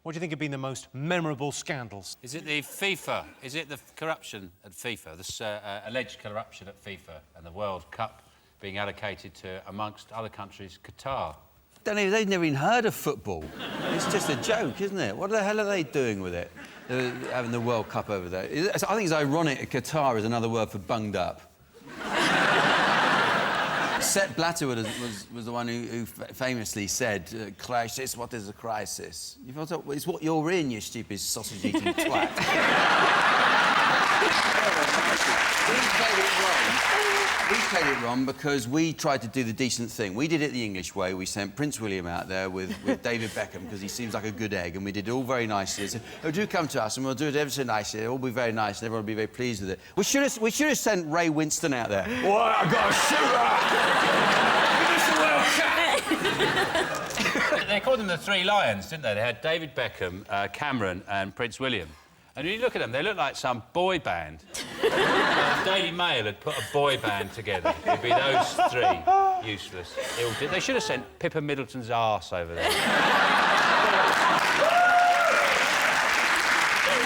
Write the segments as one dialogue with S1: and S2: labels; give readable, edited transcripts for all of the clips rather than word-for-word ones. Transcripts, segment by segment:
S1: What do you think have been the most memorable scandals?
S2: Is it the FIFA? Is it the corruption at FIFA? This alleged corruption at FIFA and the World Cup being allocated to, amongst other countries, Qatar?
S3: They've never even heard of football. It's just a joke, isn't it? What the hell are they doing with it? Having the World Cup over there. I think it's ironic that Qatar is another word for bunged up. Sepp Blatter was the one who famously said, crisis, what is a crisis? You thought, it's what you're in, you stupid sausage-eating twat. We played it wrong because we tried to do the decent thing. We did it the English way. We sent Prince William out there with David Beckham because he seems like a good egg, and we did it all very nicely. Said, oh, do come to us and we'll do it ever so nicely. It'll all be very nice and everyone will be very pleased with it. We should have sent Ray Winston out there. What? I've got a shooter! Give us the World Cup!
S2: They called them the Three Lions, didn't they? They had David Beckham, Cameron and Prince William. And when you look at them, they look like some boy band. The Daily Mail had put a boy band together. It'd be those three. Useless. They should have sent Pippa Middleton's arse over there.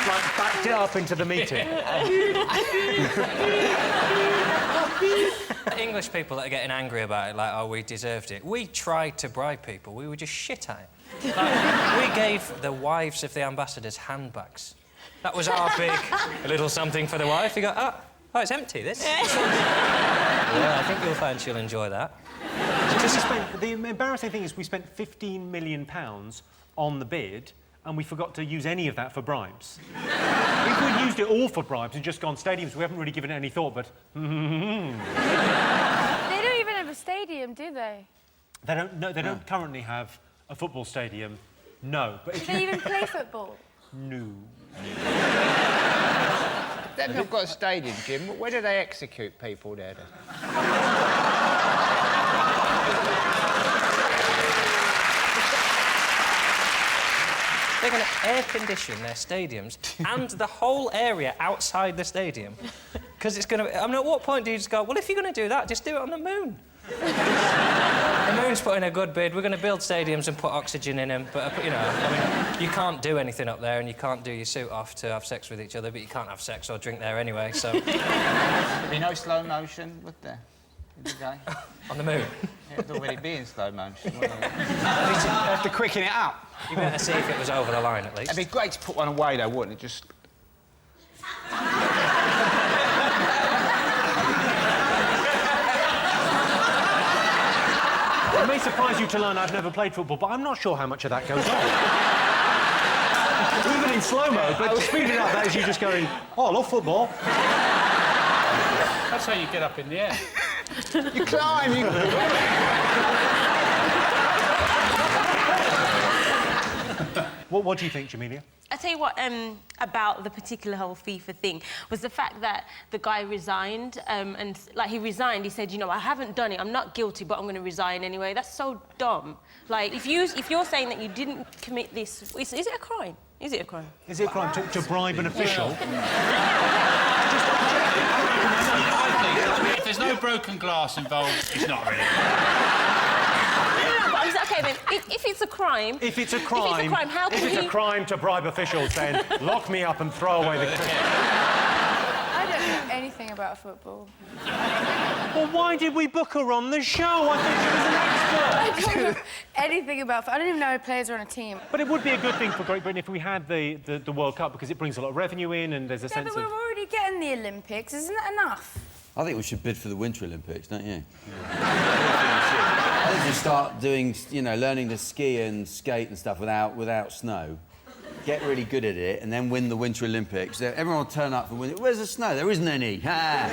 S1: Like, backed it up into the meeting.
S4: English people that are getting angry about it, like, oh, we deserved it. We tried to bribe people. We were just shit at it. Like, we gave the wives of the ambassadors handbags. That was our big little something for the wife. You go, oh, it's empty, this. Yeah, I think you'll find she'll enjoy that.
S1: The embarrassing thing is we spent £15 million on the bid and we forgot to use any of that for bribes. If we'd used it all for bribes and just gone stadiums, we haven't really given it any thought, but...
S5: They don't even have a stadium, do they?
S1: They don't currently have a football stadium, no. But
S5: do they even play football?
S1: No.
S6: They've not got a stadium, Jim. Where do they execute people there, then?
S4: They're going to air-condition their stadiums and the whole area outside the stadium. Because it's going to... I mean, at what point do you just go, well, if you're going to do that, just do it on the moon? The moon's put in a good bid. We're going to build stadiums and put oxygen in them, but, you know, I mean, you can't do anything up there and you can't do your suit off to have sex with each other, but you can't have sex or drink there anyway, so...
S6: There'd be no slow motion, would there?
S4: On the moon?
S6: Yeah, it'd already be in slow motion, wouldn't it?
S7: They have to quicken it up.
S4: You better see if it was over the line, at least.
S6: It'd be great to put one away, though, wouldn't it? Just...
S1: It may surprise you to learn I've never played football, but I'm not sure how much of that goes on. Even in slow-mo, but to speed it up, that is you just going, oh, I love football.
S2: That's how you get up in the air.
S6: You climb, you...
S1: What do you think, Jamelia?
S8: I tell you what, about the particular whole FIFA thing was the fact that the guy resigned, and like he resigned, he said, you know, I haven't done it, I'm not guilty, but I'm going to resign anyway. That's so dumb. Like, if you're saying that you didn't commit this, is it a crime? Is it a crime?
S1: Is it a crime to bribe an official?
S2: If there's no broken glass involved, it's not really.
S8: Okay, then, if it's a crime...
S1: If it's a crime,
S8: how can
S1: it's a crime to bribe officials, then lock me up and throw away the...
S5: I don't know anything about football.
S1: Well, why did we book her on the show? I thought she was an expert.
S5: I don't know anything about football. I don't even know if players are on a team.
S1: But it would be a good thing for Great Britain if we had the World Cup, because it brings a lot of revenue in and there's a sense
S5: but
S1: of...
S5: we're already getting the Olympics. Isn't that enough?
S3: I think we should bid for the Winter Olympics, don't you? I think we should start doing, you know, learning to ski and skate and stuff without snow. Get really good at it and then win the Winter Olympics. Everyone will turn up and win. Where's the snow? There isn't any. Ha!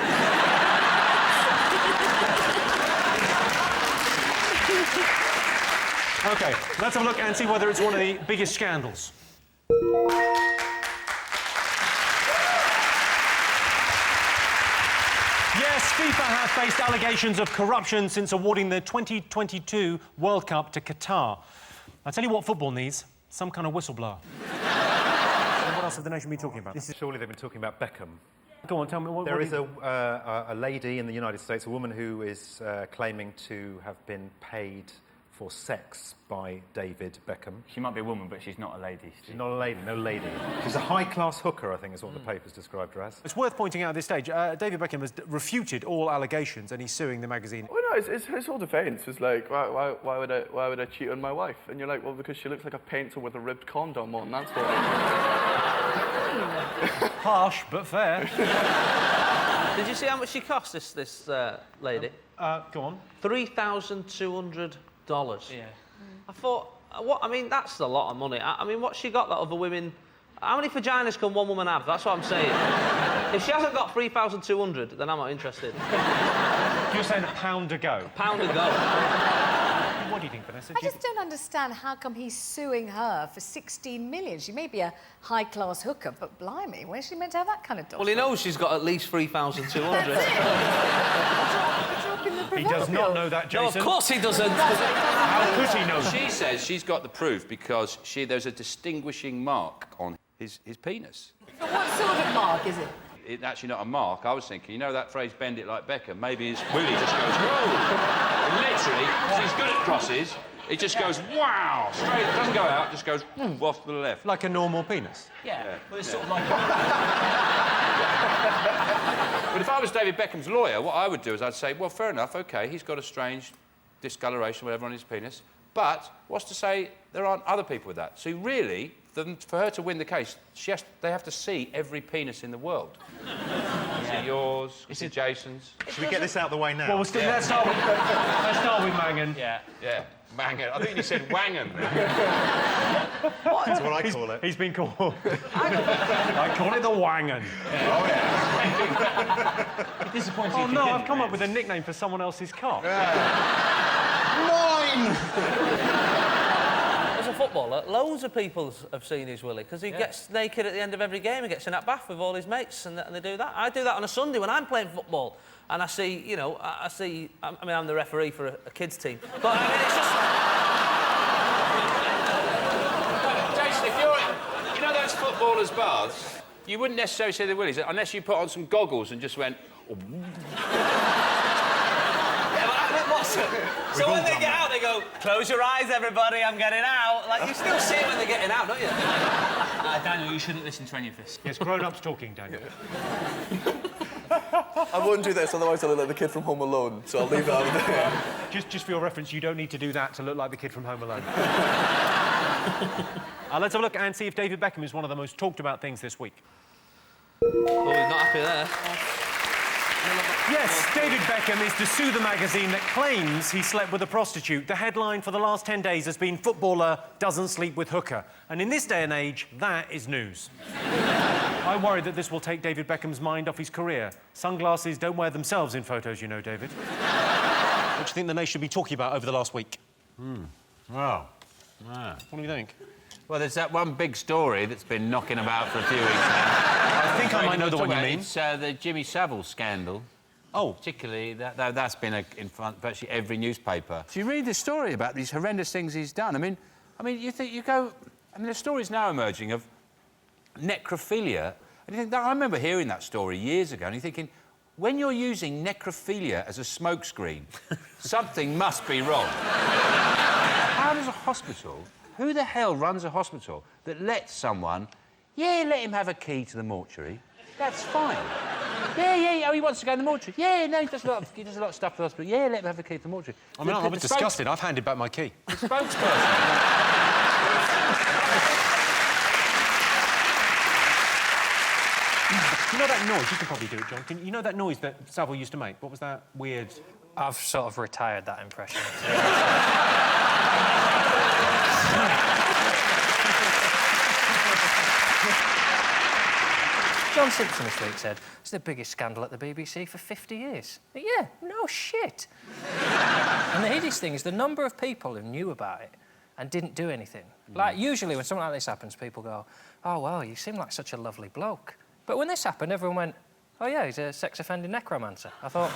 S1: OK, let's have a look and see whether it's one of the biggest scandals. Yes, FIFA have faced allegations of corruption since awarding the 2022 World Cup to Qatar. I'll tell you what football needs, some kind of whistleblower. What else have the nation been talking about?
S9: Surely they've been talking about Beckham.
S1: Go on, tell me what...
S9: There is a lady in the United States, a woman who is claiming to have been paid for sex by David Beckham.
S10: She might be a woman, but she's not a lady.
S9: She's not a lady, no lady. She's a high-class hooker, I think is what the papers described her as.
S1: It's worth pointing out at this stage, David Beckham has refuted all allegations and he's suing the magazine.
S11: Well, no, it's his whole defence is like, why would I cheat on my wife? And you're like, well, because she looks like a pencil with a ribbed condom on, that's why.
S1: Harsh, but fair.
S12: Did you see how much she cost, this lady?
S1: Go on.
S12: $3,200.
S4: Yeah.
S12: I thought, I mean, that's a lot of money. I mean, what's she got that other women... How many vaginas can one woman have? That's what I'm saying. If she hasn't got 3,200, then I'm not interested.
S1: You're saying £1 a go?
S12: £1 a go.
S1: What do you think, Vanessa?
S13: I just don't understand how come he's suing her for 16 million. She may be a high-class hooker, but blimey, where's she meant to have that kind of dough?
S12: Well, he knows she's got at least 3,200.
S1: He does not know that, Jason.
S12: No, of course he doesn't.
S1: How could he know?
S2: She says she's got the proof because there's a distinguishing mark on his penis.
S13: But what sort of mark is it?
S2: It's actually not a mark. I was thinking, you know that phrase, bend it like Beckham? Maybe his willy just goes, whoa! And literally, because he's good at crosses, it just goes, wow! Straight, it doesn't go out, just goes, off to the left.
S1: Like a normal penis?
S4: Yeah. Well, it's sort of like...
S2: But if I was David Beckham's lawyer, what I would do is I'd say, well, fair enough, OK, he's got a strange discoloration, whatever, on his penis, but what's to say there aren't other people with that? So really, for her to win the case, they have to see every penis in the world. See yours, see Jason's.
S9: Should we get this out of the way now?
S1: Well, let's start with Mangan.
S2: Yeah, Mangan. I think you said Wangan.
S9: That's what I call it.
S1: He's been called... I call it the Wangan.
S9: Yeah. Oh, yeah.
S1: Disappointing. Oh, no, I've come up with a nickname for someone else's cock.
S9: Mine!
S12: As a footballer, loads of people have seen his willy, because he gets naked at the end of every game. He gets in that bath with all his mates, and they do that. I do that on a Sunday when I'm playing football, and I see, you know, I mean, I'm the referee for a kids' team, but I mean, it's just...
S2: Jason, if you know those footballers' baths, you wouldn't necessarily see the willies unless you put on some goggles and just went... Oh.
S12: So when they get out, they go, close your eyes, everybody, I'm getting out. Like, you still see it when they're getting out, don't you?
S10: Daniel, you shouldn't listen to any of this.
S1: Yes, grown-ups talking, Daniel.
S11: I won't do this, otherwise I look like the kid from Home Alone, so I'll leave that over there.
S1: Just for your reference, you don't need to do that to look like the kid from Home Alone. Let's have a look and see if David Beckham is one of the most talked-about things this week.
S12: Oh, he's not happy there.
S1: Yes, David Beckham is to sue the magazine that claims he slept with a prostitute. The headline for the last 10 days has been "Footballer doesn't sleep with hooker." And in this day and age, that is news. I worry that this will take David Beckham's mind off his career. Sunglasses don't wear themselves in photos, you know, David. What do you think the nation should be talking about over the last week?
S2: Well,
S1: what do you think?
S2: Well, there's that one big story that's been knocking about for a few weeks now.
S1: I think I might know the one you mean.
S2: It's the Jimmy Savile scandal.
S1: Oh.
S2: Particularly, that's been in front of virtually every newspaper. So you read the story about these horrendous things he's done. I mean, the story's now emerging of necrophilia. And you think, I remember hearing that story years ago, and you're thinking, when you're using necrophilia as a smokescreen, something must be wrong. How does a hospital... Who the hell runs a hospital that lets someone... Yeah, let him have a key to the mortuary. That's fine. Yeah, he wants to go in the mortuary. Yeah, no, he does a lot of stuff for the hospital. Yeah, let him have a key to the mortuary.
S1: I mean, I was disgusted. I've handed back my key.
S2: The spokesperson...
S1: You know that noise? You can probably do it, John. You know that noise that Savile used to make? What was that weird...
S4: I've sort of retired that impression. John Simpson this week said, it's the biggest scandal at the BBC for 50 years. But yeah, no shit. And the hideous thing is the number of people who knew about it and didn't do anything. Like, usually when something like this happens, people go, oh, well, you seem like such a lovely bloke. But when this happened, everyone went, oh, yeah, he's a sex-offending necromancer. I thought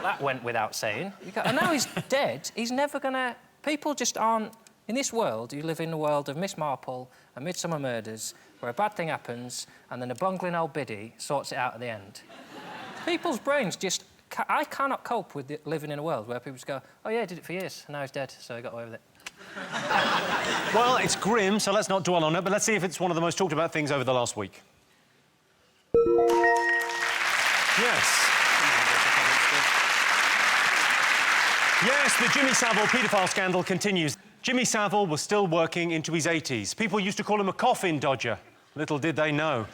S4: that went without saying. And now he's dead, he's never gonna... People just aren't... In this world, you live in a world of Miss Marple and Midsummer Murders, where a bad thing happens and then a bungling old biddy sorts it out at the end. People's brains just I cannot cope with living in a world where people just go, oh, yeah, he did it for years, and now he's dead, so he got away with it.
S1: Well, it's grim, so let's not dwell on it, but let's see if it's one of the most talked about things over the last week. Yes. Yes, the Jimmy Savile paedophile scandal continues. Jimmy Savile was still working into his 80s. People used to call him a coffin dodger. Little did they know.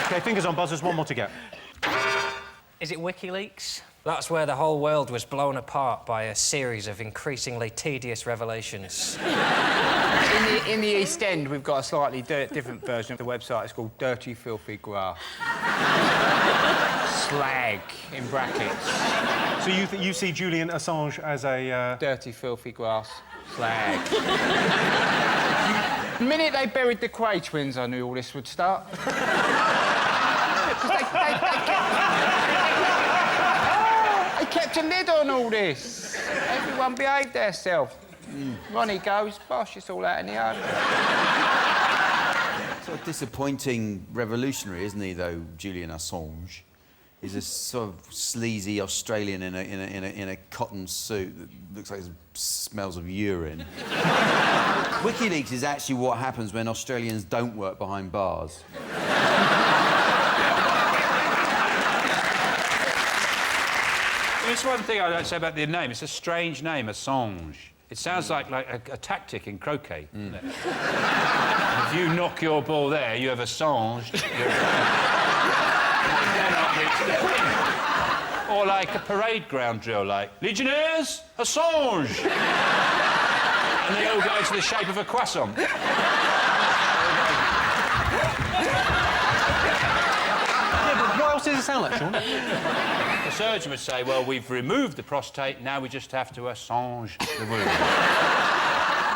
S1: OK, fingers on buzzers, one more to get.
S4: Is it WikiLeaks? That's where the whole world was blown apart by a series of increasingly tedious revelations.
S6: In the East End, we've got a slightly different version of the website. It's called Dirty Filthy Grass. Slag, in brackets.
S1: So you see Julian Assange as a...
S6: Dirty Filthy Grass. Slag. The minute they buried the Quay twins, I knew all this would start. They kept a lid on all this. Everyone behaved themselves. Ronnie goes, bosh, it's all out in the open.
S3: Sort of disappointing revolutionary, isn't he, though, Julian Assange? He's a sort of sleazy Australian in a cotton suit that looks like it smells of urine. WikiLeaks is actually what happens when Australians don't work behind bars.
S2: There's one thing I don't say about the name. It's a strange name, Assange. It sounds like a tactic in croquet, doesn't it? If you knock your ball there, you have Assange. Or like a parade ground drill, like, Legionnaires, Assange! And they all go into the shape of a croissant.
S1: Yeah, but what else does it sound like, Sean?
S2: The surgeon would say, well, we've removed the prostate, now we just have to Assange the wound.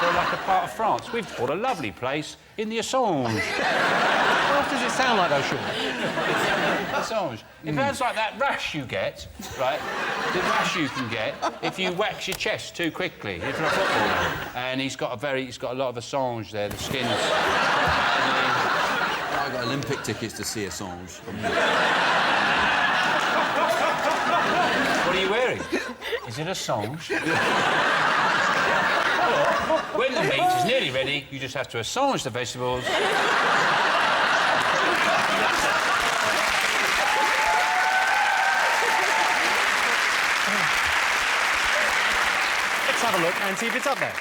S2: They're like a part of France. We've bought a lovely place in the Assange.
S1: What else does it sound like, though, Sean?
S2: Assange. It sounds like that rash you get, right? The rash you can get if you wax your chest too quickly, if you're a footballer. And he's got a lot of Assange there, the skin's...
S3: I got Olympic tickets to see Assange.
S2: What are you wearing? Is it Assange? When the meat is nearly ready, you just have to Assange the vegetables.
S1: Let's have a look and see if it's up there.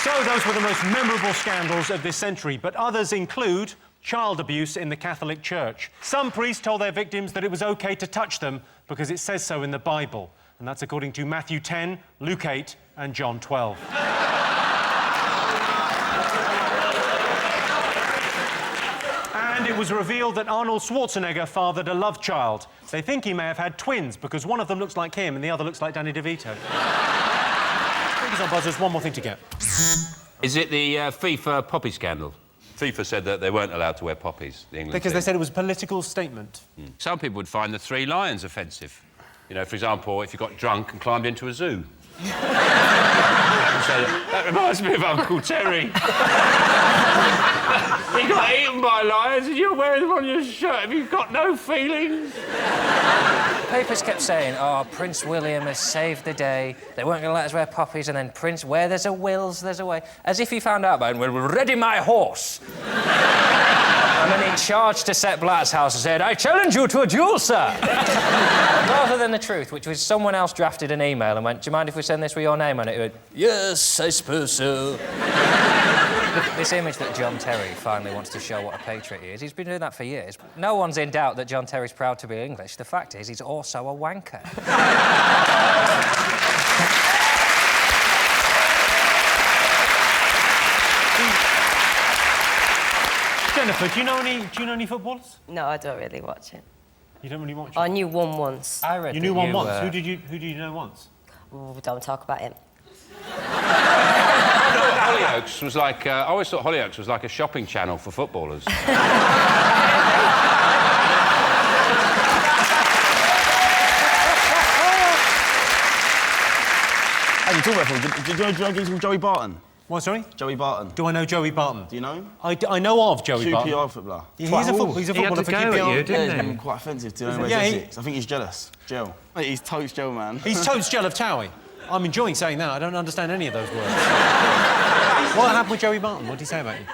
S1: So those were the most memorable scandals of this century, but others include child abuse in the Catholic Church. Some priests told their victims that it was OK to touch them because it says so in the Bible. And that's according to Matthew 10, Luke 8 and John 12. And it was revealed that Arnold Schwarzenegger fathered a love child. They think he may have had twins because one of them looks like him and the other looks like Danny DeVito. Fingers on buzzers, one more thing to get.
S2: Is it the FIFA poppy scandal? FIFA said that they weren't allowed to wear poppies, the England
S1: Because
S2: team.
S1: they said it was a political statement.
S2: Some people would find the three lions offensive. You know, for example, if you got drunk and climbed into a zoo. So that reminds me of Uncle Terry. He got eaten by lions and you're wearing them on your shirt. Have you got no feelings?
S4: The papers kept saying, oh, Prince William has saved the day. They weren't going to let us wear poppies, and then Prince, where there's a wills, there's a way. As if he found out about it and went, ready my horse. And then he charged to Sepp Blatt's house and said, I challenge you to a duel, sir. Rather than the truth, which was someone else drafted an email and went, do you mind if we send this with your name on it? He went, yes, I suppose so. This image that John Terry finally wants to show what a patriot he is, he's been doing that for years. No one's in doubt that John Terry's proud to be English. The fact is, he's also a wanker.
S1: Jennifer, do you know any footballers?
S14: No, I don't really watch it.
S1: You don't really watch it?
S14: I knew one once.
S4: I read
S1: You knew one once? Who did you know once?
S14: Ooh, don't talk about him.
S2: Hollyoaks was like... I always thought Hollyoaks was like a shopping channel for footballers.
S11: Hey, you talk about football. Do you know Joey Barton?
S1: What, sorry?
S7: Joey Barton.
S1: Do I know Joey Barton?
S7: Do you know him?
S1: I know of Joey Barton.
S7: QPR footballer.
S1: Yeah, he's a footballer for QPR.
S7: Yeah, he's been quite offensive to know
S1: Yeah,
S7: I think he's jealous. Gel.
S3: Mate, he's totes Gel, man.
S1: He's totes Gel of Towie. I'm enjoying saying that. I don't understand any of those words. What happened with Joey Barton? What did he say about you?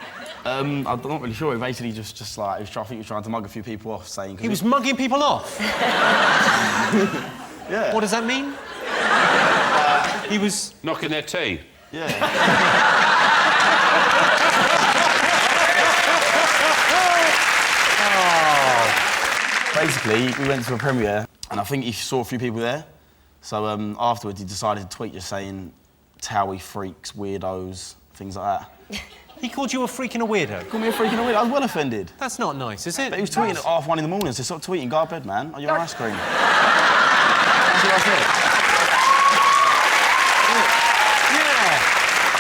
S7: I'm not really sure. He basically just like, I think he was trying to mug a few people off, saying...
S1: He was mugging people off?
S7: Yeah.
S1: What does that mean? He was...
S2: Knocking their tea?
S7: Yeah. Basically, we went to a premiere, and I think he saw a few people there. So afterwards, he decided to tweet just saying, Towie freaks, weirdos, things like that.
S1: He called you a freak and a weirdo?
S7: He called me a freak and a weirdo. I was well offended.
S1: That's not nice, is it?
S7: But he was tweeting at 1:30 in the morning, so stop tweeting, go to bed, man. Are you on ice cream? That's what I said.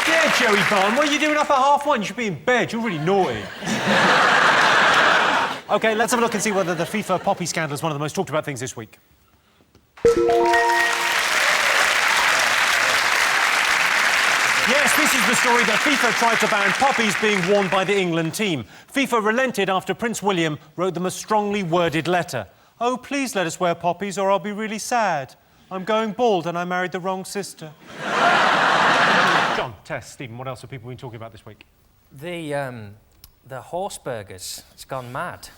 S1: Yeah, Joey Barton, what are you doing up at 1:30? You should be in bed. You're really naughty. OK, let's have a look and see whether the FIFA poppy scandal is one of the most talked about things this week. Yes, this is the story that FIFA tried to ban poppies being worn by the England team. FIFA relented after Prince William wrote them a strongly worded letter. Oh, please let us wear poppies or I'll be really sad. I'm going bald and I married the wrong sister. John, Tess, Stephen, what else have people been talking about this week?
S4: The horse burgers. It's gone mad.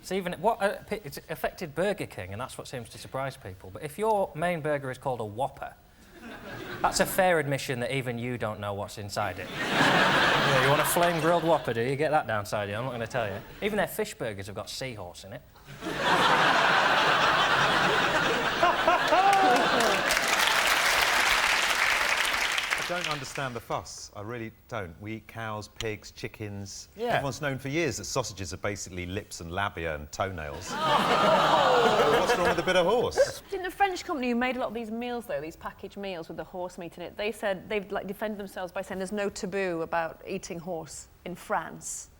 S4: It's it's affected Burger King, and that's what seems to surprise people. But if your main burger is called a Whopper, that's a fair admission that even you don't know what's inside it. Yeah, you want a flame-grilled Whopper, do you? Get that downside you, I'm not going to tell you. Even their fish burgers have got seahorse in it.
S9: I don't understand the fuss. I really don't. We eat cows, pigs, chickens.
S4: Yeah.
S9: Everyone's known for years that sausages are basically lips and labia and toenails. What's wrong with a bit of horse?
S15: Didn't the French company who made a lot of these meals, though, these packaged meals with the horse meat in it, they said they've defended themselves by saying there's no taboo about eating horse in France.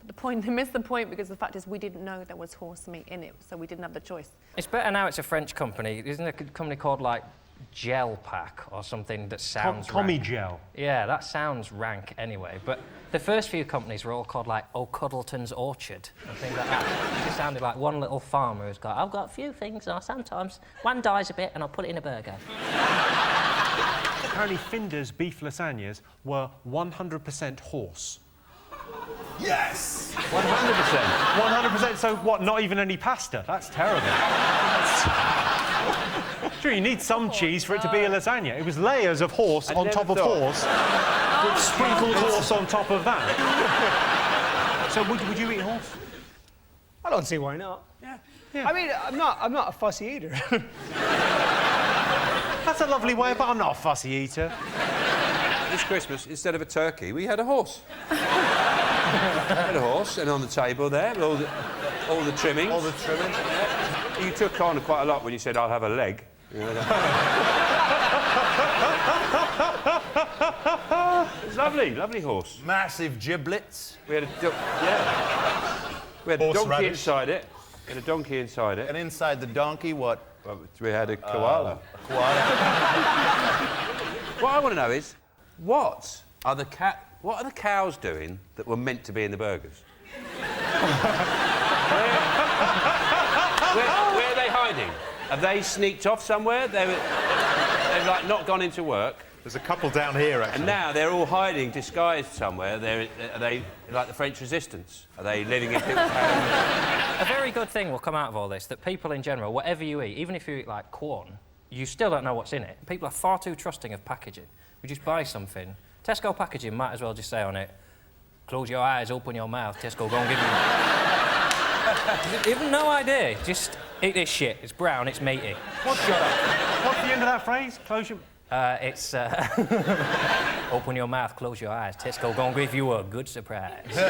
S15: But they missed the point because the fact is we didn't know there was horse meat in it, so we didn't have the choice.
S4: It's better now it's a French company. Isn't there a company called, like, Gel Pack or something that sounds
S1: Tommy
S4: rank?
S1: Gel.
S4: Yeah, that sounds rank anyway. But the first few companies were all called, like, O'Cuddleton's Orchard and things like that. It sounded like one little farmer who's got, I've got a few things, and sometimes one dies a bit and I'll put it in a burger.
S1: Apparently Finder's beef lasagnas were 100% horse.
S2: Yes! 100%.
S1: 100%, so what, not even any pasta? That's terrible. Sure, you need some cheese for it to be a lasagna. It was layers of horse on top of horse, with sprinkled horse on top of that. So would you eat horse?
S16: I don't see why not. Yeah. I mean, I'm not a fussy eater.
S1: That's a lovely way, but I'm not a fussy eater.
S17: This Christmas, instead of a turkey, we had a horse. We had a horse, and on the table there, with all the trimmings.
S2: All the trimmings.
S17: You took on quite a lot when you said, I'll have a leg. It's lovely, lovely horse.
S2: Massive giblets.
S17: We had a donkey inside it. We had a donkey inside it.
S2: And inside the donkey, what?
S17: Well, we had a koala.
S2: Koala.
S17: What I want to know is, what are the cows doing that were meant to be in the burgers? Where are they hiding? Have they sneaked off somewhere? They've like not gone into work.
S9: There's a couple down here, actually.
S17: And now they're all hiding, disguised somewhere. Are they like the French Resistance? Are they living in people's houses?
S4: A very good thing will come out of all this, that people in general, whatever you eat, even if you eat, like, corn, you still don't know what's in it. People are far too trusting of packaging. We just buy something. Tesco packaging might as well just say on it, close your eyes, open your mouth, Tesco, go and give you... Even no idea, just eat this shit. It's brown, it's meaty.
S1: What's the end of that phrase? Close your...
S4: It's... open your mouth, close your eyes, Tesco, go and give you a good surprise.
S1: You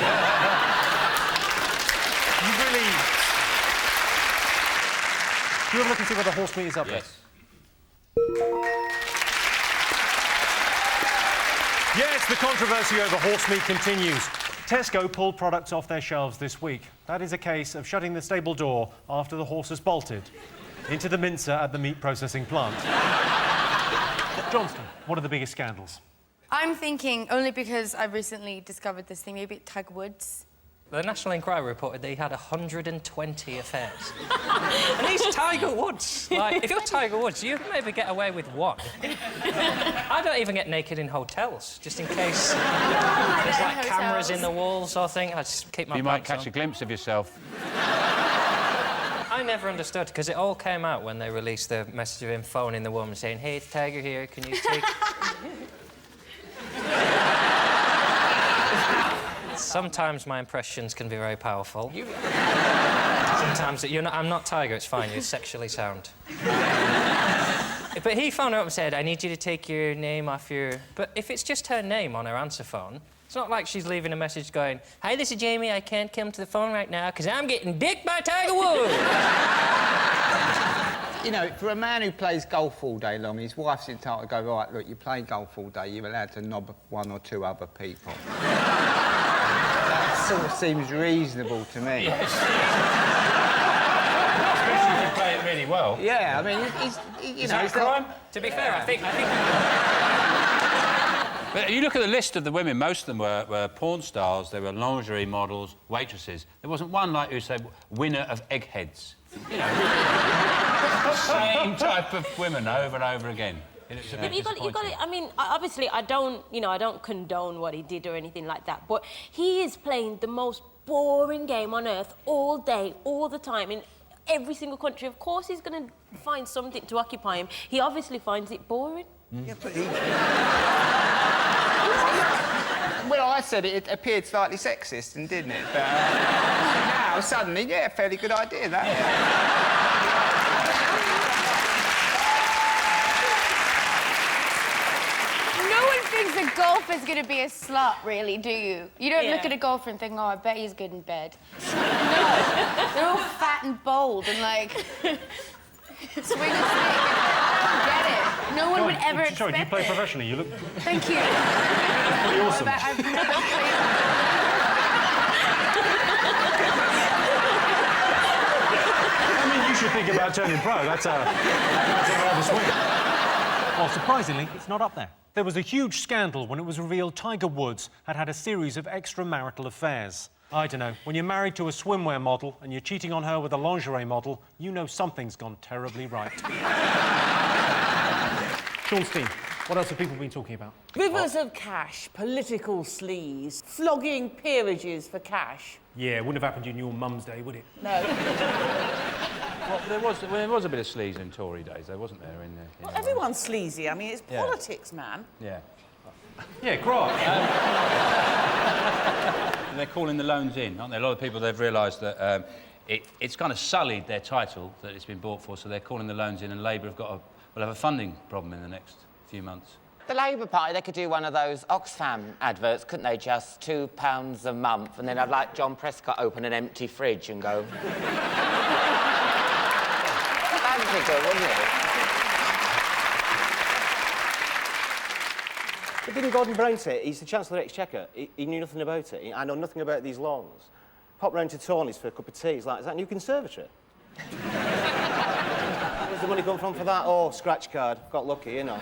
S1: really... Do you have a look and see where the horse meat is up there? Yes, the controversy over horse meat continues. Tesco pulled products off their shelves this week. That is a case of shutting the stable door after the horse has bolted into the mincer at the meat processing plant. Johnston, what are the biggest scandals?
S5: I'm thinking, only because I've recently discovered this thing, maybe Tiger Woods.
S4: The National Enquirer reported that he had 120 affairs. And he's Tiger Woods. Like, if you're Tiger Woods, you maybe get away with one. I don't even get naked in hotels, just in case there's, like, cameras in the walls or thing. I just keep my
S2: You might
S4: pants
S2: catch
S4: on.
S2: a glimpse of yourself.
S4: I never understood, because it all came out when they released the message of him phoning the woman saying, "Hey, it's Tiger here, can you take..." Sometimes my impressions can be very powerful. Sometimes I'm not Tiger, it's fine, you're sexually sound. But he phoned her up and said, "I need you to take your name off your..." But if it's just her name on her answer phone, it's not like she's leaving a message going, "Hi, this is Jamie, I can't come to the phone right now because I'm getting dicked by Tiger Woods."
S6: You know, for a man who plays golf all day long, his wife's entitled to go, "Right, look, you play golf all day, you're allowed to knob one or two other people." That sort of seems reasonable to me.
S2: Yes. Especially if you play it really well.
S6: Yeah, I mean, you know...
S4: Is that a crime? To be fair, I think...
S2: But you look at the list of the women, most of them were porn stars, they were lingerie models, waitresses. There wasn't one like who said winner of eggheads. You know, same type of women over and over again. It's a bit
S8: You got it. I mean, obviously, I don't condone what he did or anything like that. But he is playing the most boring game on earth all day, all the time, in every single country. Of course, he's going to find something to occupy him. He obviously finds it boring.
S6: Yeah, but he... Well, I said it appeared slightly sexist, and didn't it? But now, suddenly, yeah, fairly good idea, that.
S5: No one thinks a golfer is going to be a slut, really, do you? You don't look
S8: Yeah.
S5: at a golfer and think, "Oh, I bet he's good in bed." No, they're all fat and bold and, like, swing a stick. I don't get it. No one would ever expect
S1: Sorry, do you play
S5: it.
S1: professionally? You look...
S5: Thank you.
S1: Pretty awesome.
S5: I've never played...
S1: I mean, you should think about turning pro. That's a rather swing. Well, surprisingly, it's not up there. There was a huge scandal when it was revealed Tiger Woods had a series of extramarital affairs. I don't know, when you're married to a swimwear model and you're cheating on her with a lingerie model, you know something's gone terribly right. Sean Steen, what else have people been talking about?
S18: Rivers of cash, political sleaze, flogging peerages for cash.
S1: Yeah, it wouldn't have happened in your mum's day, would it?
S18: No.
S2: Well, there was a bit of sleaze in Tory days, though, wasn't there?
S18: Well, everyone's sleazy. I mean, it's
S2: Yeah.
S18: politics, man.
S2: Yeah.
S1: Yeah, grok.
S2: And they're calling the loans in, aren't there? A lot of people, they've realised that it's kind of sullied their title that it's been bought for, so they're calling the loans in, and Labour will have a funding problem in the next few months.
S19: The Labour Party, they could do one of those Oxfam adverts, couldn't they? Just £2 a month, and then I'd like John Prescott open an empty fridge and go... That'd be good, wouldn't it?
S20: But didn't Gordon Brown say it? He's the Chancellor of the Exchequer. He knew nothing about it. I know nothing about these loans. Pop round to Tony's for a cup of tea. He's like, "Is that a new conservatory?" Where's the money come from for that? Oh, scratch card. Got lucky, you know.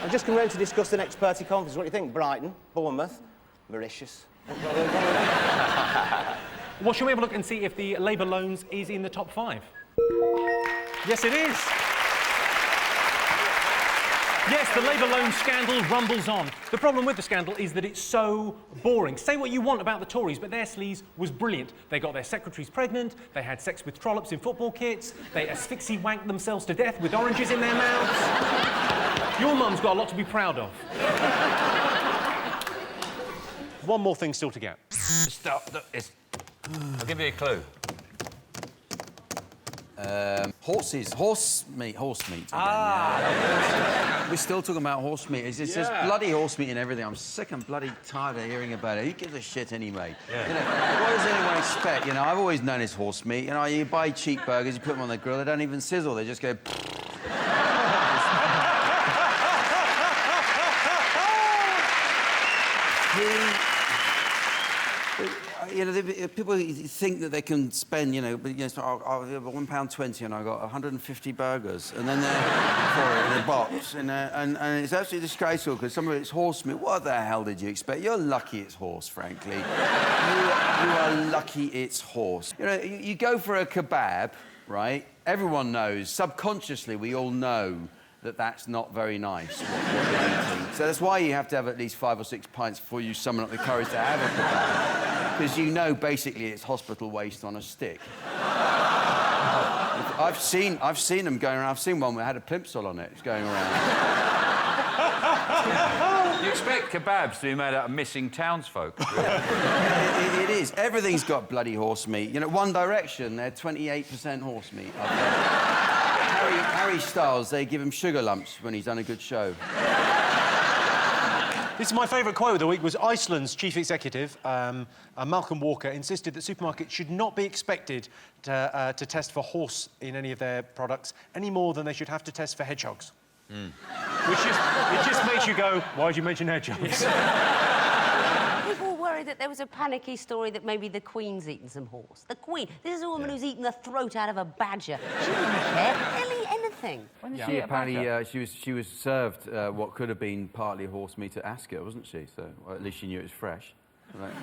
S20: I've just come round to discuss the next party conference. What do you think? Brighton, Bournemouth, Mauritius.
S1: Well, shall we have a look and see if the Labour loans is in the top 5? Yes, it is. Yes, the Labour loan scandal rumbles on. The problem with the scandal is that it's so boring. Say what you want about the Tories, but their sleaze was brilliant. They got their secretaries pregnant, they had sex with trollops in football kits, they asphyxie-wanked themselves to death with oranges in their mouths. Your mum's got a lot to be proud of. One more thing still to get.
S2: Stop. I'll give you a clue.
S3: Horse meat again, yeah. We're still talking about horse meat. It's just bloody horse meat and everything. I'm sick and bloody tired of hearing about it. Who gives a shit anyway?
S2: Yeah.
S3: You know, what does anyone expect? You know, I've always known it's horse meat. You know, you buy cheap burgers, you put them on the grill, they don't even sizzle. They just go... you know, people think that they can spend, you know, £1.20 and I got 150 burgers, and then they're for it in a box, and it's absolutely disgraceful because some of it's horse meat. What the hell did you expect? You're lucky it's horse, frankly. You are lucky it's horse. You know, you go for a kebab, right? Everyone knows, subconsciously, we all know that that's not very nice, what you're eating. So that's why you have to have at least 5 or 6 pints before you summon up the courage to have a kebab. Because you know, basically, it's hospital waste on a stick. I've seen them going around. I've seen one that had a plimsoll on it. It's going around.
S2: You expect kebabs to be made out of missing townsfolk?
S3: It is. Everything's got bloody horse meat. You know, One Direction, they're 28% horse meat. Harry Styles, they give him sugar lumps when he's done a good show.
S1: This is my favourite quote of the week. Was Iceland's chief executive, Malcolm Walker, insisted that supermarkets should not be expected to test for horse in any of their products any more than they should have to test for hedgehogs. Mm. It just makes you go, why did you mention hedgehogs?
S21: People were worried that there was a panicky story that maybe the Queen's eaten some horse. The Queen. This is a woman who's eaten the throat out of a badger. She wouldn't care. Anything.
S22: She apparently she was served what could have been partly horse meat at Ascot, wasn't she? So or at least she knew it was fresh. Right.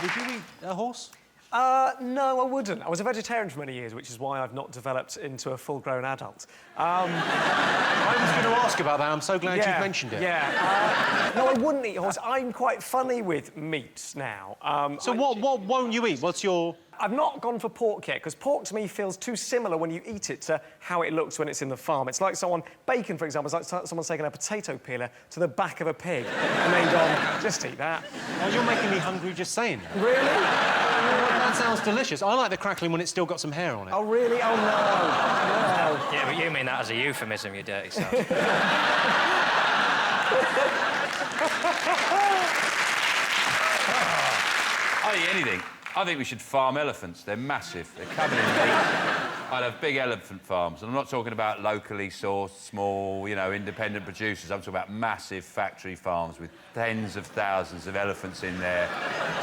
S1: Would you eat a horse?
S23: No, I wouldn't. I was a vegetarian for many years, which is why I've not developed into a full-grown adult.
S1: I was going to ask about that. I'm so glad you've mentioned it.
S23: Yeah. No, I wouldn't eat horse. I'm quite funny with meat now.
S1: So what won't you eat? What's your...
S23: I've not gone for pork yet, because pork to me feels too similar when you eat it to how it looks when it's in the farm. It's like bacon, for example, it's like someone taking a potato peeler to the back of a pig and then gone, just eat that.
S1: Oh, you're making me hungry just saying that.
S23: Really?
S1: That sounds delicious. I like the crackling when it's still got some hair on it.
S23: Oh, really? Oh, no.
S4: Yeah, but you mean that as a euphemism, you dirty self.
S2: I'll eat anything. I think we should farm elephants. They're massive. They're covered in meat. I'd have big elephant farms. And I'm not talking about locally sourced, small, you know, independent producers. I'm talking about massive factory farms with tens of thousands of elephants in there,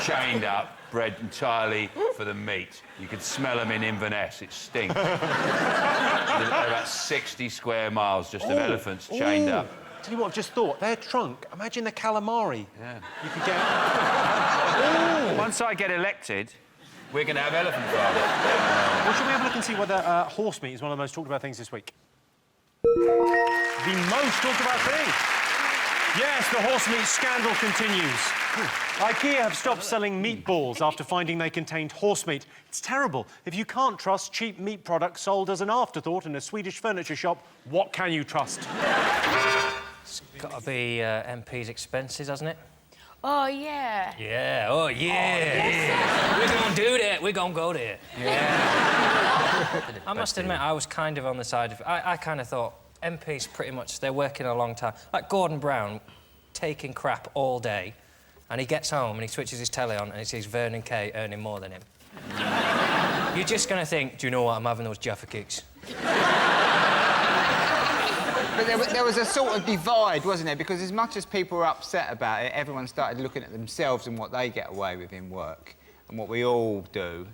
S2: chained up, bred entirely for the meat. You could smell them in Inverness. It stinks. There are about 60 square miles just of elephants chained up.
S1: Tell you what I've just thought. Their trunk. Imagine the calamari.
S2: Yeah.
S1: You could get...
S2: Once I get elected, we're going to have elephant farms.
S1: Well, shall we have a look and see whether horse meat is one of the most talked about things this week? The most talked about thing. Yes, the horse meat scandal continues. IKEA have stopped selling meatballs after finding they contained horse meat. It's terrible. If you can't trust cheap meat products sold as an afterthought in a Swedish furniture shop, what can you trust?
S4: It's got to be MP's expenses, hasn't it?
S5: Oh, yeah.
S4: Yeah, oh, yeah. We're going to do that. We're going to go there. Yeah. I must admit, I was kind of on the side of... I kind of thought, MPs pretty much, they're working a long time. Like Gordon Brown, taking crap all day, and he gets home and he switches his telly on and he sees Vernon Kay earning more than him. You're just going to think, do you know what, I'm having those Jaffa cakes.
S6: But there was a sort of divide, wasn't there? Because as much as people were upset about it, everyone started looking at themselves and what they get away with in work and what we all do,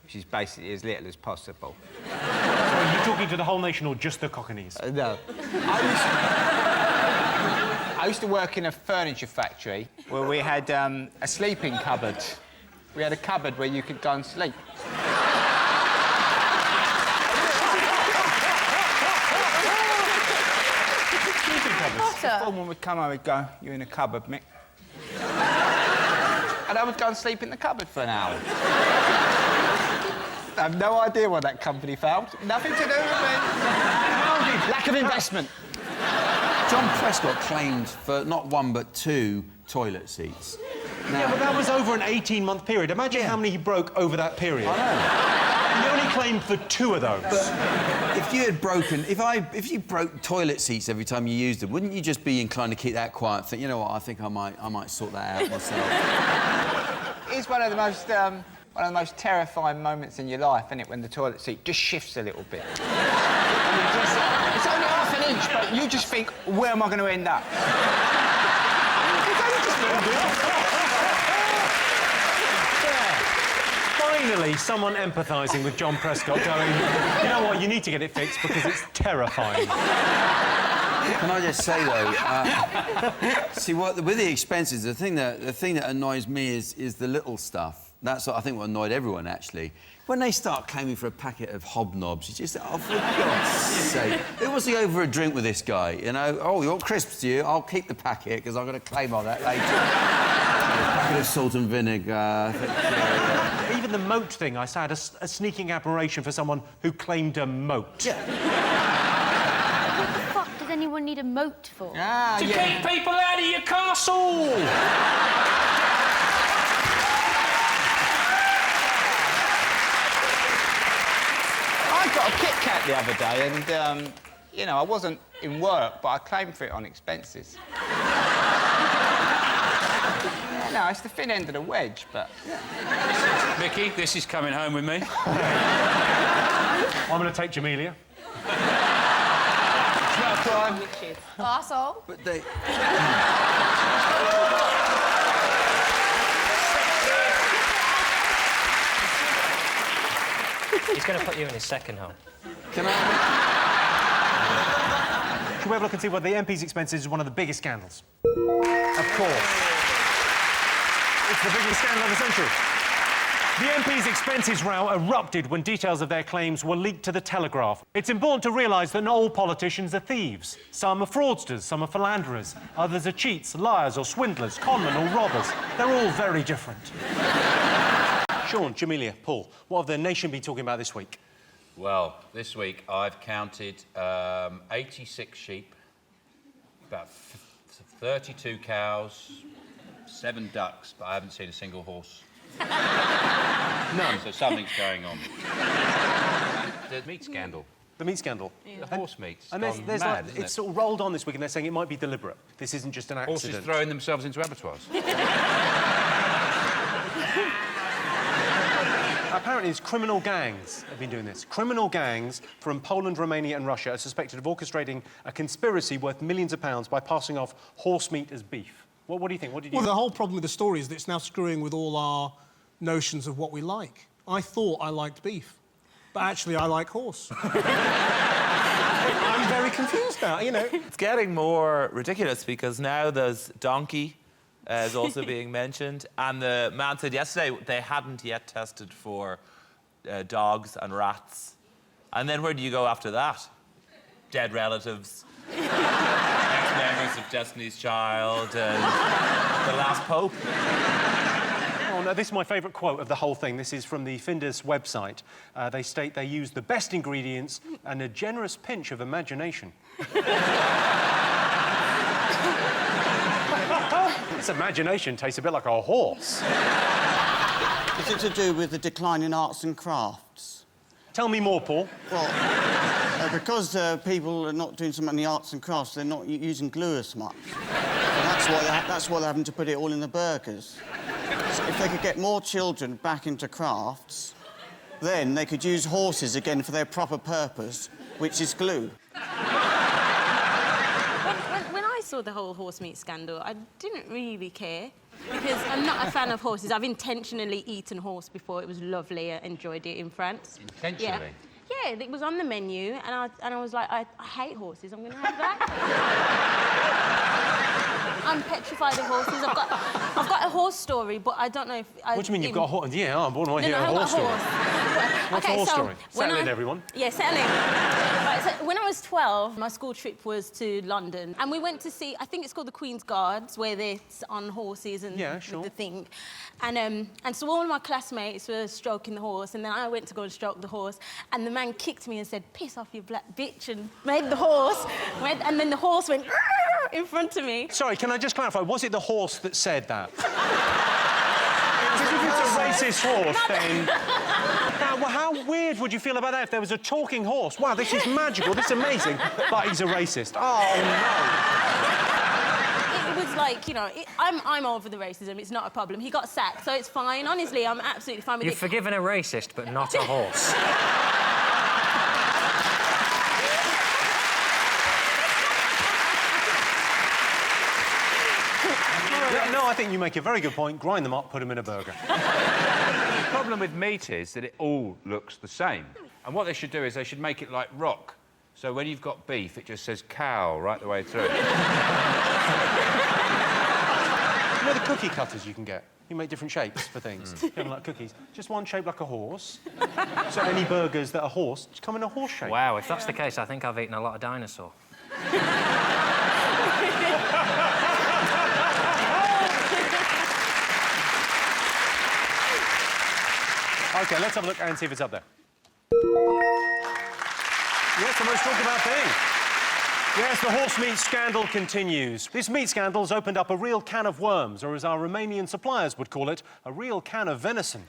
S6: which is basically as little as possible.
S1: So are you talking to the whole nation or just the Cockneys?
S6: No. I used to work in a furniture factory where we had a sleeping cupboard. We had a cupboard where you could go and sleep. Someone would come over and go, you're in a cupboard, Mick. And I would go and sleep in the cupboard for an hour. I have no idea what that company found. Nothing to do with me. Lack of investment.
S3: John Prescott claimed for not one but 2 toilet seats.
S1: Now, yeah, but that was over an 18-month period. Imagine how many he broke over that period.
S3: I know.
S1: He only claimed for 2 of those.
S3: But if you had broken... If you broke toilet seats every time you used them, wouldn't you just be inclined to keep that quiet and think, you know what, I think I might sort that out myself?
S6: It's one of the most terrifying moments in your life, isn't it, when the toilet seat just shifts a little bit. It's only half an inch, but you just think, where am I going to end up?
S1: Finally, someone empathising with John Prescott going, you know what, you need to get it fixed because it's terrifying.
S3: Can I just say, though, see, with the expenses, the thing that annoys me is the little stuff. That's what I think what annoyed everyone, actually. When they start claiming for a packet of hobnobs, you just, oh, for God's sake. Who wants to go for a drink with this guy, you know? Oh, you want crisps, do you? I'll keep the packet, because I'm going to claim on that later. A packet of salt and vinegar.
S1: Even the moat thing, I had a sneaking admiration for someone who claimed a moat.
S5: What the fuck does anyone need a moat for?
S2: To keep people out of your castle!
S6: I got a Kit Kat the other day and, you know, I wasn't in work, but I claimed for it on expenses. Yeah, no, it's the thin end of the wedge, but... Yeah.
S2: Mickey, this is coming home with me.
S1: I'm going to take Jamelia.
S6: It's not a crime.
S5: Arsehole.
S3: But they...
S4: He's going to put you in his second home.
S1: Can I... Should we have a look and see what the MP's expenses is one of the biggest scandals? Of course. It's the biggest scandal of the century. The MP's expenses row erupted when details of their claims were leaked to the Telegraph. It's important to realise that not all politicians are thieves. Some are fraudsters, some are philanderers, others are cheats, liars or swindlers, conmen or robbers. They're all very different. Sean, Jamelia, Paul, what have the nation been talking about this week?
S2: Well, this week I've counted 86 sheep, about 32 cows, 7 ducks, but I haven't seen a single horse.
S1: None.
S2: So something's going on. The meat scandal.
S1: The meat scandal?
S2: Yeah. The horse meat.
S1: And there's
S2: mad,
S1: like,
S2: isn't
S1: it's sort of rolled on this week and they're saying it might be deliberate. This isn't just an accident.
S2: Horses throwing themselves into abattoirs.
S1: Apparently, it's criminal gangs have been doing this. Criminal gangs from Poland, Romania and Russia are suspected of orchestrating a conspiracy worth millions of pounds by passing off horse meat as beef. What do you think? What did you...
S10: Well, the whole problem with the story is that it's now screwing with all our notions of what we like. I thought I liked beef, but actually I like horse. I'm very confused now, you know.
S12: It's getting more ridiculous because now there's donkey is also being mentioned, and the man said yesterday they hadn't yet tested for dogs and rats. And then where do you go after that? Dead relatives, ex-members of Destiny's Child, and the last pope.
S1: Oh, no, this is my favourite quote of the whole thing. This is from the Findus website. They state they use the best ingredients and a generous pinch of imagination. This imagination tastes a bit like a horse.
S13: Is it to do with the decline in arts and crafts?
S1: Tell me more, Paul.
S13: Well, because people are not doing so many arts and crafts, they're not using glue as much. That's why they're having to put it all in the burgers. So if they could get more children back into crafts, then they could use horses again for their proper purpose, which is glue.
S8: When I saw the whole horse meat scandal, I didn't really care. Because I'm not a fan of horses. I've intentionally eaten horse before. It was lovely. I enjoyed it in France.
S2: Intentionally?
S8: Yeah, it was on the menu, and I was like, I hate horses. I'm going to have that. I'm petrified of horses. I've got a horse story, but I don't know if...
S1: What do you mean you've got a horse? Yeah, I'm born right here.
S8: No,
S1: A horse story. What's
S8: Okay,
S1: a horse
S8: so
S1: story?
S8: when
S1: Settle in, everyone.
S8: Yeah, settle in. Right, so when I was 12, my school trip was to London, and we went to see, I think it's called the Queen's Guards, where they're on horses and with the thing. And so all of my classmates were stroking the horse, and then I went to go and stroke the horse, and the man kicked me and said, "Piss off, you black bitch," and made the horse, and then the horse went in front of me.
S1: Sorry, can I just clarify? Was it the horse that said that? If it's a racist horse, then... Now, well, how weird would you feel about that if there was a talking horse? Wow, this is magical, this is amazing, but he's a racist. Oh, no.
S8: It was like, you know, I'm over the racism, it's not a problem. He got sacked, so it's fine. Honestly, I'm absolutely fine with
S4: You've
S8: it.
S4: forgiven a racist, but not a horse.
S1: No, I think you make a very good point. Grind them up, put them in a burger.
S2: The problem with meat is that it all looks the same. And what they should do is they should make it like rock. So when you've got beef, it just says cow right the way through it.
S1: You know the cookie cutters you can get? You make different shapes for things. You know, like cookies. Just one shaped like a horse. So any burgers that are horse just come in a horse shape.
S4: Wow, if that's the case, I think I've eaten a lot of dinosaur.
S1: OK, let's have a look and see if it's up there. Yes, the most talked about thing. Yes, the horse meat scandal continues. This meat scandal's opened up a real can of worms, or as our Romanian suppliers would call it, a real can of venison.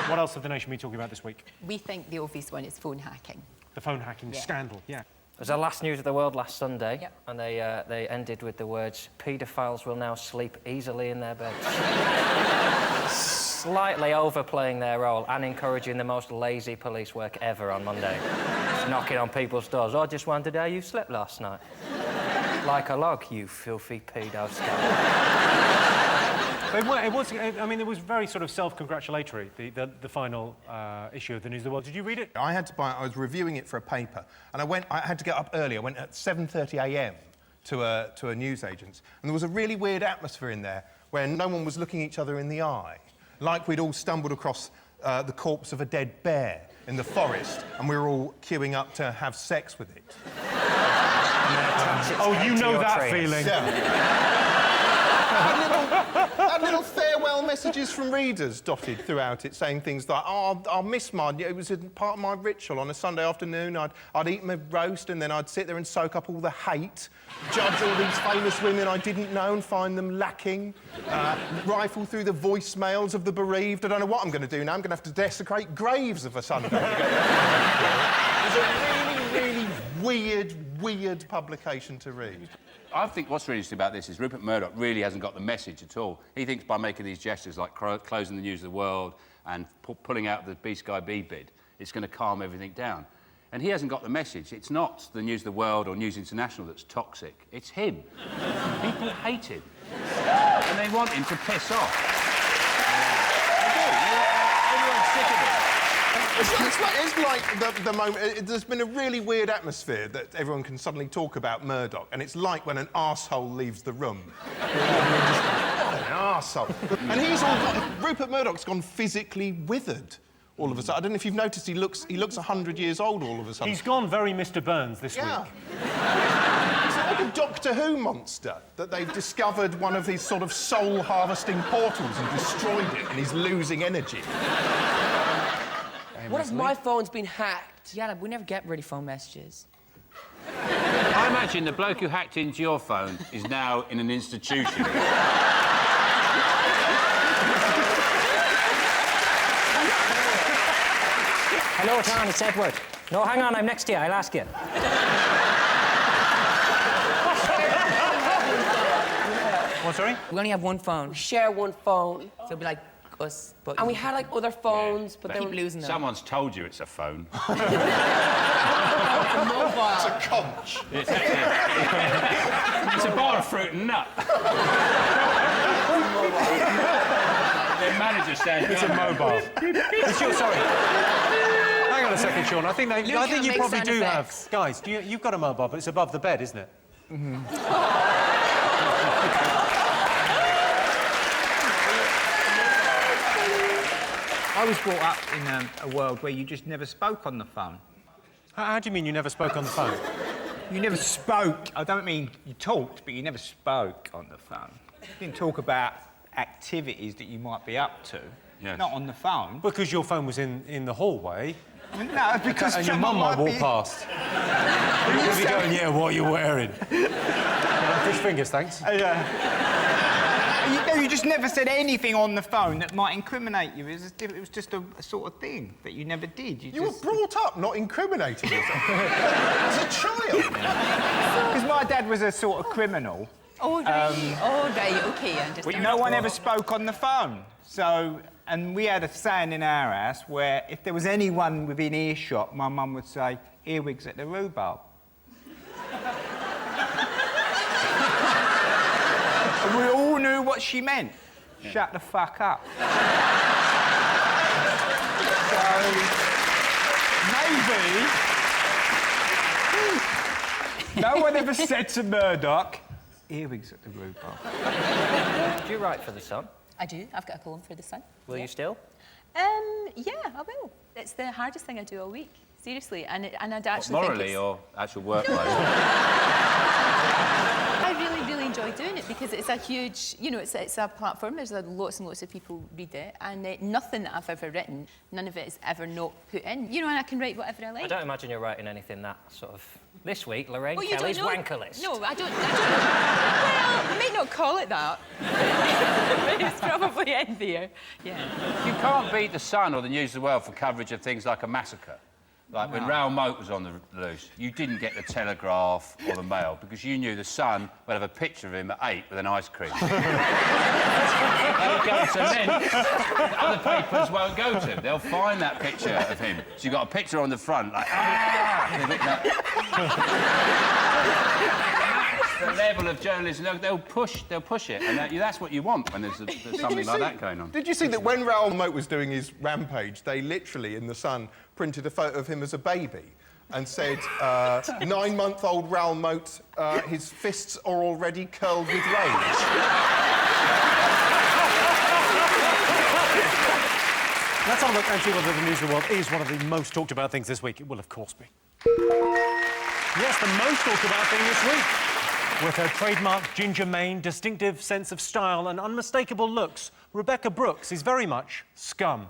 S1: What else have the nation been talking about this week?
S7: We think the obvious one is phone hacking.
S1: The phone hacking scandal, yeah.
S4: It was our last news of the world last Sunday, and they ended with the words, paedophiles will now sleep easily in their beds. Slightly overplaying their role and encouraging the most lazy police work ever on Monday. Knocking on people's doors. I just wondered how you slept last night. Like a log, you filthy pedo
S1: it was very sort of self-congratulatory, the final issue of the News of the World. Did you read it?
S11: I had to buy it. I was reviewing it for a paper, and I had to get up early. I went at 7:30 a.m. to a newsagent's, and there was a really weird atmosphere in there where no one was looking each other in the eye, like we'd all stumbled across the corpse of a dead bear in the forest, and we were all queuing up to have sex with it.
S1: Oh, you know that feeling.
S11: Yeah. Had little farewell messages from readers dotted throughout it, saying things like, "Oh, I'll miss mine. It was a part of my ritual. On a Sunday afternoon, I'd eat my roast, and then I'd sit there and soak up all the hate, judge all these famous women I didn't know and find them lacking, rifle through the voicemails of the bereaved. I don't know what I'm going to do now. I'm going to have to desecrate graves of a Sunday." It was a really, really weird publication to read.
S2: I think what's really interesting about this is Rupert Murdoch really hasn't got the message at all. He thinks by making these gestures like closing the News of the World and pulling out the B Sky B bid, it's going to calm everything down. And he hasn't got the message. It's not the News of the World or News International that's toxic. It's him. People hate him. And they want him to piss off. They do. Everyone's sick of him.
S11: It's like the moment... There's been a really weird atmosphere that everyone can suddenly talk about Murdoch, and it's like when an arsehole leaves the room. What an arsehole. And Rupert Murdoch's gone physically withered all of a sudden. I don't know if you've noticed he looks 100 years old all of a sudden.
S1: He's gone very Mr. Burns this week.
S11: It's like a Doctor Who monster, that they've discovered one of these sort of soul-harvesting portals and destroyed it, and he's losing energy.
S18: What if my phone's been hacked? Yeah, we never get really phone messages.
S2: I imagine the bloke who hacked into your phone is now in an institution.
S4: Hello, Tom, it's Edward. No, hang on, I'm next to you, I'll ask you.
S1: What, sorry?
S18: We only have one phone. We share one phone. So it'll be like us, but... And we had, like, other phones, but they were losing them.
S2: Someone's told you it's a phone.
S18: It's a mobile.
S11: It's a conch.
S2: It's a bar of fruit and nut. Their manager stands.
S1: It's a mobile. Sorry. Hang on a second, Sean. I think you probably do have... Guys, you've got a mobile, but it's above the bed, isn't it?
S6: I was brought up in a world where you just never spoke on the phone.
S1: How do you mean you never spoke on the phone?
S6: You never spoke. I don't mean you talked, but you never spoke on the phone. You didn't talk about activities that you might be up to.
S2: Yes.
S6: Not on the phone.
S1: Because your phone was in the hallway.
S6: No, because...
S1: And your mum might walk past. You're going to be going, yeah, what are you wearing? Fish fingers, thanks.
S6: You just never said anything on the phone that might incriminate you. It was just a sort of thing that you never did.
S11: You were brought up not incriminating yourself. As a child.
S6: Because my dad was a sort of criminal.
S7: Oh, right, OK, I understand.
S6: No one ever spoke on the phone. So, and we had a saying in our house where if there was anyone within earshot, my mum would say, earwigs at the rhubarb. what she meant?
S2: Yeah.
S6: Shut the fuck up. So, maybe... no one ever said to Murdoch, earrings at the rhubarb.
S4: Do you write for The Sun?
S7: I do. I've got a column for The Sun.
S4: Will you still?
S7: Yeah, I will. It's the hardest thing I do all week. Seriously, and I'd actually
S2: Morally
S7: think it's...
S2: or actual work-wise?
S7: I really, really enjoy doing it because it's a huge, you know, it's a platform. There's lots and lots of people read it, and nothing that I've ever written, none of it is ever not put in. You know, and I can write whatever I like.
S4: I don't imagine you're writing anything that sort of... This week, Lorraine
S7: Well,
S4: Kelly's wanker list.
S7: No, I don't... well, I may not call it that. But it's probably in there, yeah.
S2: You can't beat The Sun or the News of the World for coverage of things like a massacre. Like when Raoul Moat was on the loose, you didn't get the Telegraph or the Mail because you knew The Sun would have a picture of him at 8 with an ice cream. They'll go to lengths that other papers won't go to. They'll find that picture of him. So you've got a picture on the front, like, the level of journalism, they'll push it, and that's what you want when there's something like that going on.
S11: Did you see that when Raoul Moat was doing his rampage, they literally, in The Sun, printed a photo of him as a baby and said, 9-month-old Raoul Moat, his fists are already curled with rage.
S1: Let's have a look and see whether the News of the World is one of the most talked about things this week. It will, of course, be. Yes, the most talked about thing this week. With her trademark ginger mane, distinctive sense of style and unmistakable looks, Rebecca Brooks is very much scum.